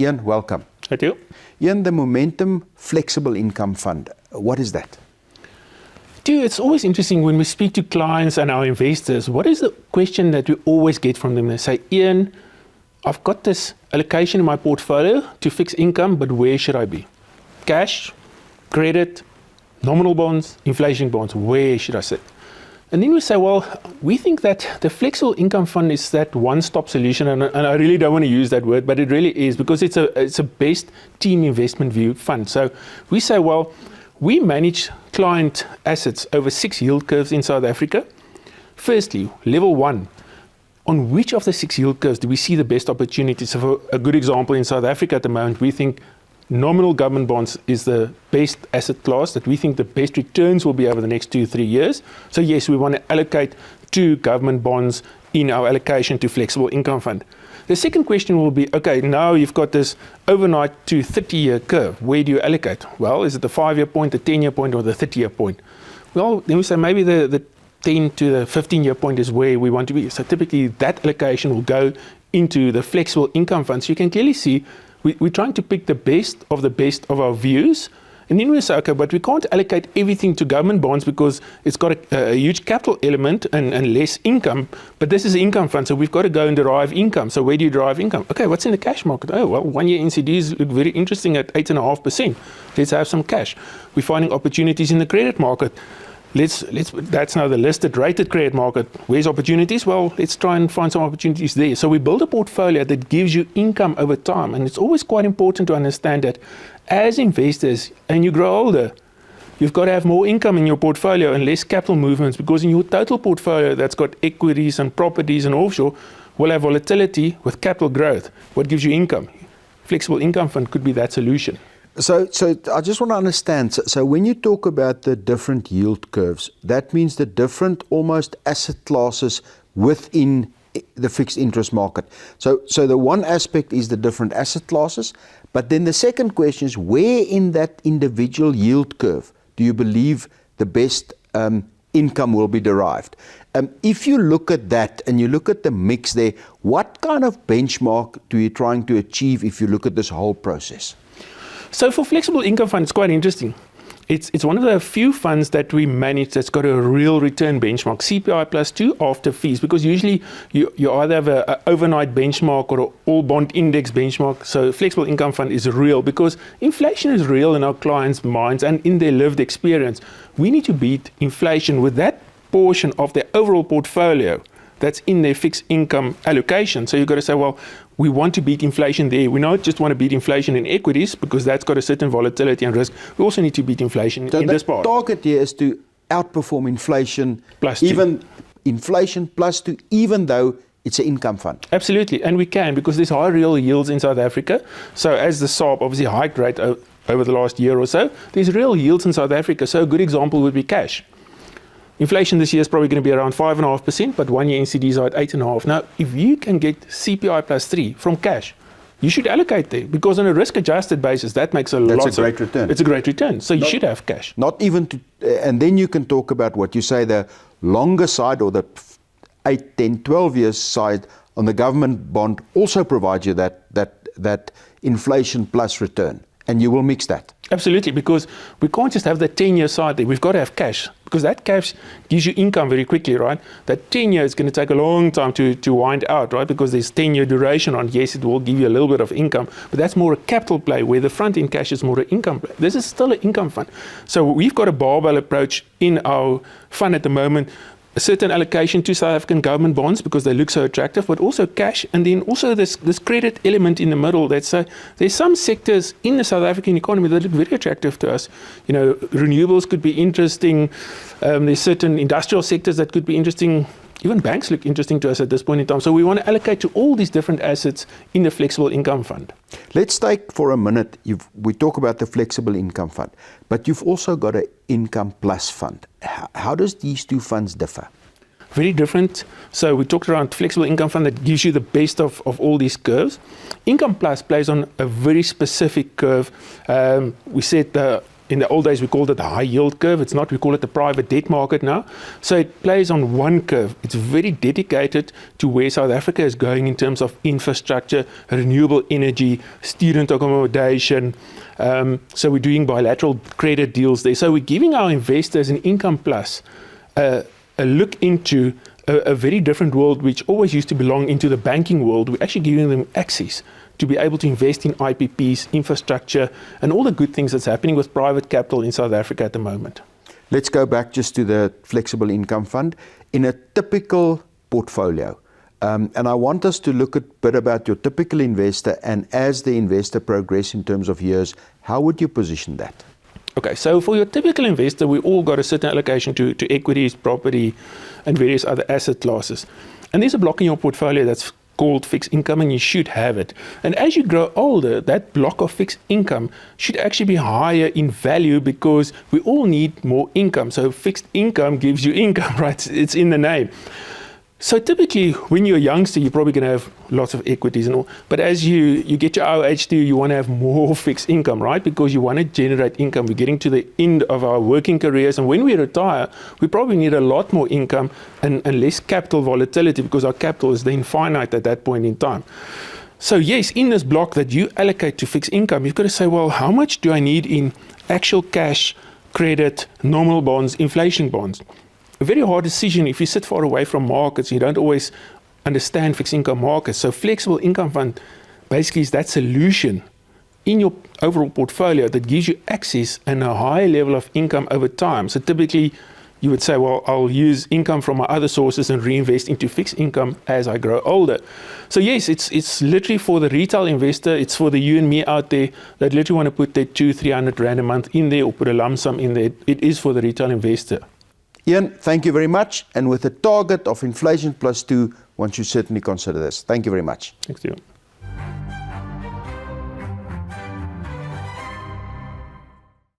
Ian, welcome. Hi, Theo. Ian, the Momentum Flexible Income Fund, what is that? Theo, it's always interesting when we speak to clients and our investors, what is the question that we always get from them? They say, Ian, I've got this allocation in my portfolio to fixed income, but where should I be? Cash, credit, nominal bonds, inflation bonds, where should I sit? And then we say, well, we think that the flexible income fund is that one-stop solution, and I really don't want to use that word, but it really is, because it's a best team investment view fund. So we say, well, we manage client assets over 6 yield curves in South Africa. Firstly, level 1, on which of the 6 yield curves do we see the best opportunities? So for a good example, in South Africa at the moment, we think nominal government bonds is the best asset class that we think the best returns will be over the next 2-3 years. So yes, we want to allocate to government bonds in our allocation to flexible income fund. The second question will be, okay, now you've got this overnight to 30-year curve. Where do you allocate? Well, is it the 5-year point, the 10-year point, or the 30-year point? Well, then we say maybe the 10 to the 15-year point is where we want to be. So typically that allocation will go into the flexible income fund. So you can clearly see we're trying to pick the best of our views. And then we say, okay, but we can't allocate everything to government bonds because it's got a huge capital element and less income. But this is an income fund, so we've got to go and derive income. So where do you derive income? Okay, what's in the cash market? Oh, well, 1-year NCDs look very interesting at 8.5%. Let's have some cash. We're finding opportunities in the credit market. That's now the listed rated credit market. Where's opportunities? Well, let's try and find some opportunities there. So we build a portfolio that gives you income over time. And it's always quite important to understand that as investors, and you grow older, you've got to have more income in your portfolio and less capital movements, because in your total portfolio that's got equities and properties and offshore will have volatility with capital growth. What gives you income? Flexible income fund could be that solution. So I just want to understand, so when you talk about the different yield curves, that means the different almost asset classes within the fixed interest market. So the one aspect is the different asset classes, but then the second question is, where in that individual yield curve do you believe the best income will be derived? If you look at that and you look at the mix there, what kind of benchmark do you trying to achieve if you look at this whole process? So for flexible income fund, it's quite interesting. It's one of the few funds that we manage that's got a real return benchmark, CPI plus 2 after fees, because usually you either have an overnight benchmark or an all bond index benchmark. So flexible income fund is real because inflation is real in our clients' minds and in their lived experience. We need to beat inflation with that portion of their overall portfolio that's in their fixed income allocation. So you've got to say, well, we want to beat inflation there. We not just want to beat inflation in equities because that's got a certain volatility and risk. We also need to beat inflation in this part. The target here is to outperform inflation, inflation plus 2, even though it's an income fund. Absolutely, and we can, because there's high real yields in South Africa. So as the SARB obviously hiked rate over the last year or so, there's real yields in South Africa. So a good example would be cash. Inflation this year is probably going to be around 5.5%, but 1-year NCDs are at 8.5%. Now, if you can get CPI plus 3 from cash, you should allocate there, because on a risk-adjusted basis, that makes That's a great return. It's a great return. So you should have cash. Not even to, and then you can talk about what you say, the longer side or the 8, 10, 12 years side on the government bond also provides you that inflation plus return. And you will mix that. Absolutely, because we can't just have the 10-year side there. We've got to have cash, because that cash gives you income very quickly, right? That 10-year is going to take a long time to wind out, right? Because there's 10-year duration on. Yes, it will give you a little bit of income, but that's more a capital play, where the front-end cash is more an income play. This is still an income fund. So we've got a barbell approach in our fund at the moment. A certain allocation to South African government bonds because they look so attractive, but also cash, and then also this credit element in the middle. There's some sectors in the South African economy that look very attractive to us. You know, renewables could be interesting. There's certain industrial sectors that could be interesting. Even banks look interesting to us at this point in time. So we want to allocate to all these different assets in the flexible income fund. Let's take for a minute, we talk about the flexible income fund, but you've also got an income plus fund. How does these two funds differ? Very different. So we talked around flexible income fund that gives you the best of all these curves. Income plus plays on a very specific curve. We said the in the old days we called it the high yield curve. It's not, we call it the private debt market now. So it plays on one curve. It's very dedicated to where South Africa is going in terms of infrastructure, renewable energy, student accommodation. So we're doing bilateral credit deals there. So we're giving our investors an Income Plus a look into a very different world, which always used to belong into the banking world. We're actually giving them access to be able to invest in IPPs, infrastructure, and all the good things that's happening with private capital in South Africa at the moment. Let's go back just to the flexible income fund. In a typical portfolio, and I want us to look a bit about your typical investor, and as the investor progresses in terms of years, how would you position that? Okay, so for your typical investor, we all got a certain allocation to equities, property, and various other asset classes. And there's a block in your portfolio that's called fixed income, and you should have it. And as you grow older, that block of fixed income should actually be higher in value because we all need more income. So fixed income gives you income, right? It's in the name. So typically, when you're a youngster, you're probably going to have lots of equities and all. But as you get to our age too, you want to have more fixed income, right? Because you want to generate income. We're getting to the end of our working careers. And when we retire, we probably need a lot more income and less capital volatility because our capital is then finite at that point in time. So yes, in this block that you allocate to fixed income, you've got to say, well, how much do I need in actual cash, credit, normal bonds, inflation bonds? A very hard decision if you sit far away from markets, you don't always understand fixed income markets. So flexible income fund basically is that solution in your overall portfolio that gives you access and a high level of income over time. So typically you would say, well, I'll use income from my other sources and reinvest into fixed income as I grow older. So yes, it's literally for the retail investor. It's for the you and me out there that literally want to put their 200-300 Rand a month in there or put a lump sum in there. It is for the retail investor. Ian, thank you very much. And with a target of inflation +2, one should certainly consider this. Thank you very much. Thanks, Theo.